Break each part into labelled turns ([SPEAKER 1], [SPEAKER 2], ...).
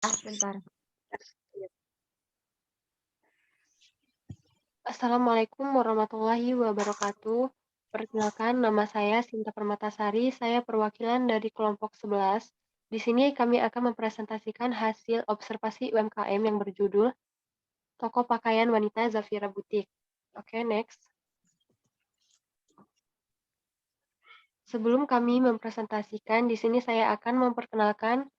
[SPEAKER 1] Bentar.
[SPEAKER 2] Assalamualaikum warahmatullahi wabarakatuh. Perkenalkan, nama saya Sinta Permatasari. Saya perwakilan dari kelompok 11. Di sini kami akan mempresentasikan hasil observasi UMKM yang berjudul Toko Pakaian Wanita Zafira Butik. Oke, next. Sebelum kami mempresentasikan, di sini saya akan memperkenalkan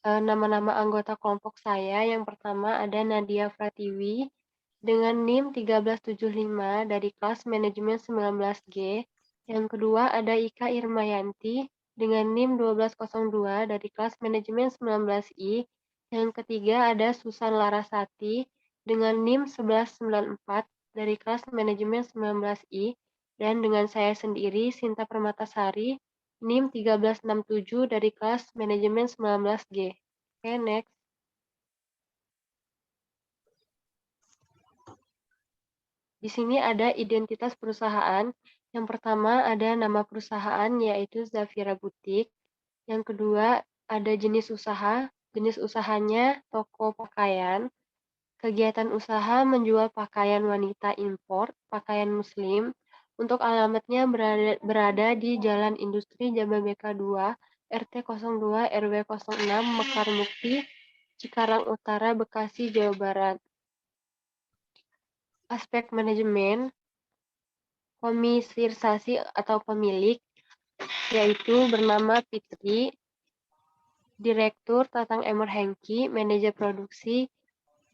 [SPEAKER 2] nama-nama anggota kelompok saya. Yang pertama ada Nadia Pratiwi dengan NIM 1375 dari kelas manajemen 19G. Yang kedua ada Ika Irmayanti dengan NIM 1202 dari kelas manajemen 19I. Yang ketiga ada Susan Larasati dengan NIM 1194 dari kelas manajemen 19I. Dan dengan saya sendiri, Sinta Permatasari, NIM 1367 dari kelas manajemen 19G. Oke, next. Di sini ada identitas perusahaan. Yang pertama ada nama perusahaan yaitu Zafira Butik. Yang kedua ada jenis usaha. Jenis usahanya toko pakaian. Kegiatan usaha menjual pakaian wanita impor, pakaian muslim. Untuk alamatnya berada di Jalan Industri Jababeka 2, RT 02 RW 06 Mekar Mukti, Cikarang Utara, Bekasi, Jawa Barat. Aspek manajemen, komisarisasi atau pemilik, yaitu bernama Fitri, Direktur Tatang Emor Hengki, Manajer Produksi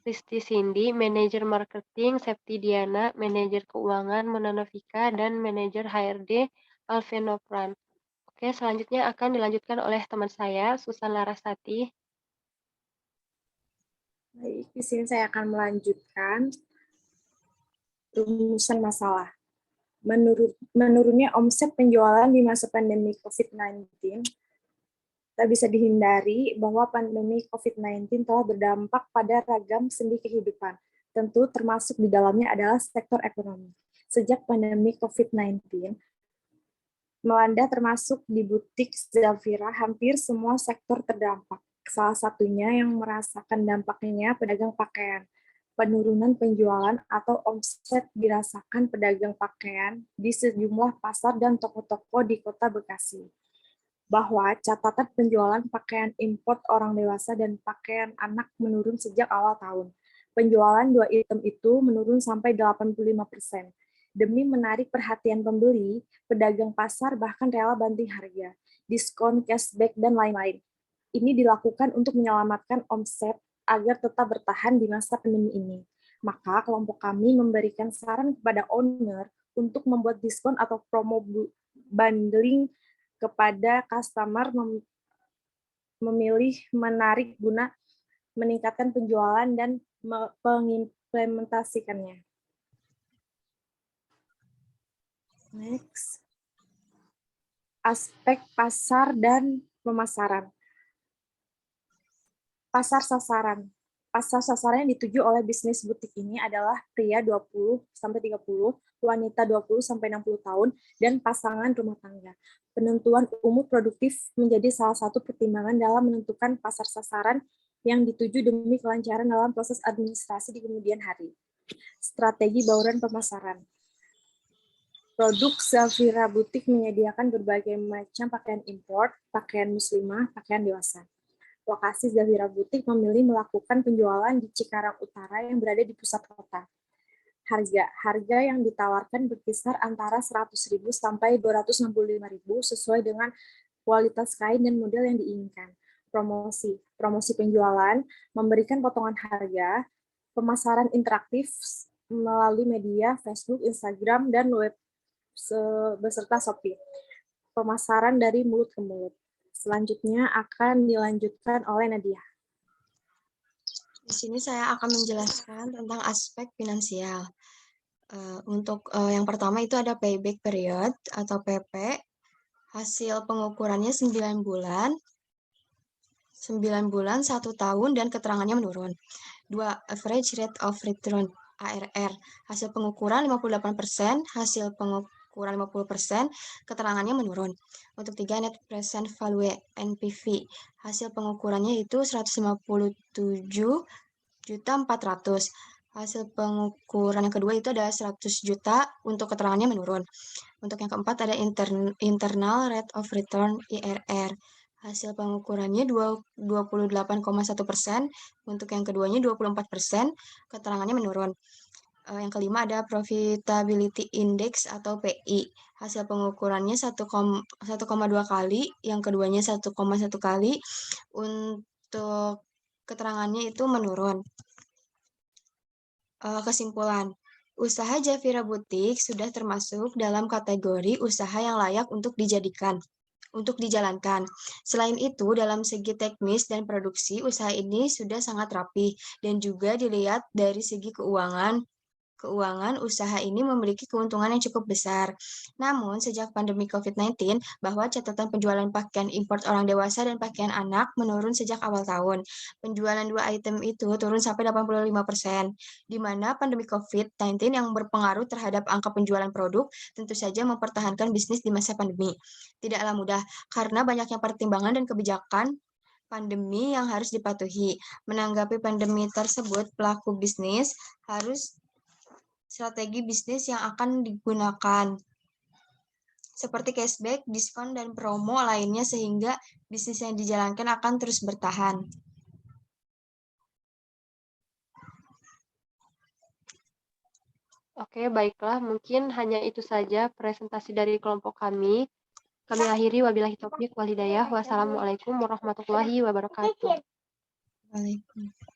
[SPEAKER 2] Risti Cindy, Manajer Marketing Septi Diana, Manajer Keuangan Mona Novika, dan Manajer HRD Alvenopran. Oke, selanjutnya akan dilanjutkan oleh teman saya, Susan Larasati.
[SPEAKER 3] Baik, di sini saya akan melanjutkan rumusan masalah. Menurunnya omset penjualan di masa pandemi COVID-19 tak bisa dihindari bahwa pandemi COVID-19 telah berdampak pada ragam sendi kehidupan. Tentu termasuk di dalamnya adalah sektor ekonomi. Sejak pandemi COVID-19 melanda termasuk di butik Zafira, hampir semua sektor terdampak. Salah satunya yang merasakan dampaknya pedagang pakaian. Penurunan penjualan atau omset dirasakan pedagang pakaian di sejumlah pasar dan toko-toko di Kota Bekasi. Bahwa catatan penjualan pakaian impor orang dewasa dan pakaian anak menurun sejak awal tahun. Penjualan dua item itu menurun sampai 85%. Demi menarik perhatian pembeli, pedagang pasar bahkan rela banting harga, diskon, cashback, dan lain-lain. Ini dilakukan untuk menyelamatkan omset agar tetap bertahan di masa pandemi ini. Maka kelompok kami memberikan saran kepada owner untuk membuat diskon atau promo bundling kepada customer memilih menarik guna meningkatkan penjualan dan mengimplementasikannya. Next. Aspek pasar dan pemasaran. Pasar sasaran. Pasar sasaran yang dituju oleh bisnis butik ini adalah pria 20-30, wanita 20-60 tahun, dan pasangan rumah tangga. Penentuan umur produktif menjadi salah satu pertimbangan dalam menentukan pasar sasaran yang dituju demi kelancaran dalam proses administrasi di kemudian hari. Strategi bauran pemasaran. Produk Zafira Butik menyediakan berbagai macam pakaian impor, pakaian muslimah, pakaian dewasa. Lokasi Zafira Butik memilih melakukan penjualan di Cikarang Utara yang berada di pusat kota. Harga yang ditawarkan berkisar antara 100.000 sampai 265.000 sesuai dengan kualitas kain dan model yang diinginkan. Promosi penjualan, memberikan potongan harga, pemasaran interaktif melalui media Facebook, Instagram, dan web beserta Shopee. Pemasaran dari mulut ke mulut. Selanjutnya akan dilanjutkan oleh Nadia.
[SPEAKER 1] Di sini saya akan menjelaskan tentang aspek finansial. Untuk yang pertama itu ada payback period atau PP. Hasil pengukurannya 9 bulan, 1 tahun, dan keterangannya menurun. 2. Average rate of return, ARR. Hasil pengukuran 58%, hasil pengukuran kurang 50%, keterangannya menurun. Untuk 3, net present value NPV. Hasil pengukurannya itu 157.400.000. Hasil pengukuran yang kedua itu ada 100 juta, untuk keterangannya menurun. Untuk yang keempat ada internal rate of return IRR. Hasil pengukurannya 28,1%, untuk yang keduanya 24%, keterangannya menurun. Yang kelima ada profitability index atau PI. Hasil pengukurannya 1,2 kali, yang keduanya 1,1 kali. Untuk keterangannya itu menurun. Kesimpulan, usaha Javira Butik sudah termasuk dalam kategori usaha yang layak untuk dijalankan. Selain itu, dalam segi teknis dan produksi, usaha ini sudah sangat rapi dan juga dilihat dari segi keuangan usaha ini memiliki keuntungan yang cukup besar. Namun, sejak pandemi COVID-19, bahwa catatan penjualan pakaian impor orang dewasa dan pakaian anak menurun sejak awal tahun. Penjualan dua item itu turun sampai 85%, di mana pandemi COVID-19 yang berpengaruh terhadap angka penjualan produk tentu saja mempertahankan bisnis di masa pandemi. Tidaklah mudah, karena banyaknya pertimbangan dan kebijakan pandemi yang harus dipatuhi. Menanggapi pandemi tersebut, pelaku bisnis harus strategi bisnis yang akan digunakan, seperti cashback, diskon, dan promo lainnya sehingga bisnis yang dijalankan akan terus bertahan.
[SPEAKER 2] Oke, baiklah. Mungkin hanya itu saja presentasi dari kelompok kami. Kami akhiri, wabillahi taufiq wal hidayah. Wassalamualaikum warahmatullahi wabarakatuh.
[SPEAKER 1] Waalaikumsalam.